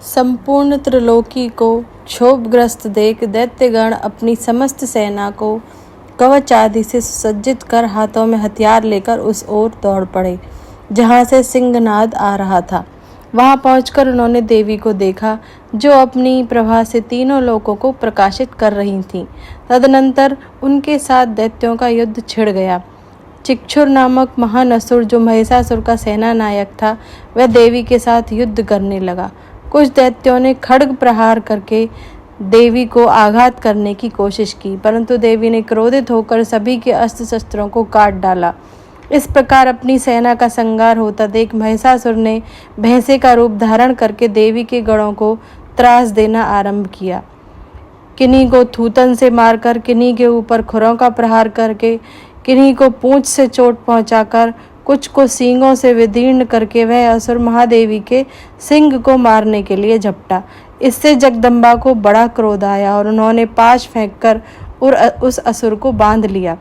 संपूर्ण त्रिलोकी को क्षोभग्रस्त देख दैत्यगण अपनी समस्त सेना को कवच आदि से सुसज्जित कर हाथों में हथियार लेकर उस ओर दौड़ पड़े जहाँ से सिंहनाद आ रहा था। वहां पहुंचकर उन्होंने देवी को देखा जो अपनी प्रभा से तीनों लोकों को प्रकाशित कर रही थीं। तदनंतर उनके साथ दैत्यों का युद्ध छिड़ गया। चिक्षुर नामक महान असुर जो महिषासुर का सेना नायक था, वह देवी के साथ युद्ध करने लगा। कुछ दैत्यों ने खड्ग प्रहार करके देवी को आघात करने की कोशिश की, परंतु देवी ने क्रोधित होकर सभी के अस्त्र शस्त्रों को काट डाला। इस प्रकार अपनी सेना का संहार होता देख महिषासुर ने भैंसे का रूप धारण करके देवी के गणों को त्रास देना आरंभ किया। किन्हीं को थूतन से मारकर, किन्हीं के ऊपर खुरों का प्रहार करके, किन्हीं को पूंछ से चोट पहुंचाकर, कुछ को सींगों से विदीर्ण करके वह असुर महादेवी के सिंह को मारने के लिए झपटा। इससे जगदम्बा को बड़ा क्रोध आया और उन्होंने पाश फेंककर उस असुर को बांध लिया।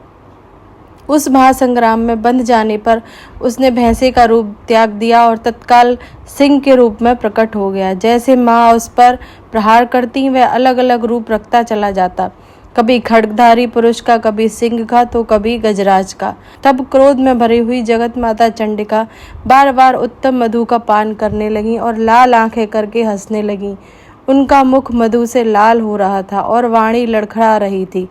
उस महासंग्राम में बंध जाने पर उसने भैंसे का रूप त्याग दिया और तत्काल सिंह के रूप में प्रकट हो गया। जैसे माँ उस पर प्रहार करती, वह अलग अलग रूप रखता चला जाता, कभी खड्गधारी पुरुष का, कभी सिंह का, तो कभी गजराज का। तब क्रोध में भरी हुई जगत माता चंडिका बार बार उत्तम मधु का पान करने लगी और लाल आंखें करके हंसने लगी। उनका मुख मधु से लाल हो रहा था और वाणी लड़खड़ा रही थी।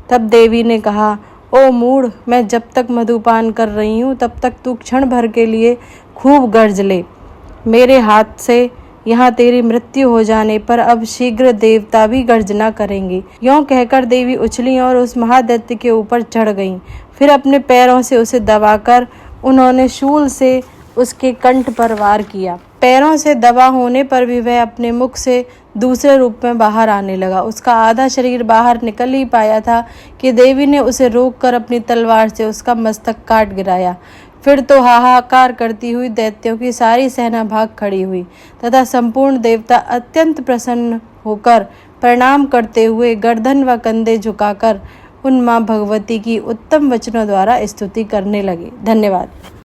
तब देवी ने कहा, ओ मूढ़, मैं जब तक मधुपान कर रही हूँ तब तक तू क्षण भर के लिए खूब गर्ज ले। मेरे हाथ से यहाँ तेरी मृत्यु हो जाने पर अब शीघ्र देवता भी गर्जना करेंगे। यों कहकर देवी उछली और उस महादैत्य के ऊपर चढ़ गईं। फिर अपने पैरों से उसे दबाकर उन्होंने शूल से उसके कंठ पर वार किया। पैरों से दबा होने पर भी वह अपने मुख से दूसरे रूप में बाहर आने लगा। उसका आधा शरीर बाहर निकल ही पाया था कि देवी ने उसे रोककर अपनी तलवार से उसका मस्तक काट गिराया। फिर तो हाहाकार करती हुई दैत्यों की सारी सेना भाग खड़ी हुई तथा संपूर्ण देवता अत्यंत प्रसन्न होकर प्रणाम करते हुए गर्दन व कंधे झुकाकर उन मां भगवती की उत्तम वचनों द्वारा स्तुति करने लगे। धन्यवाद।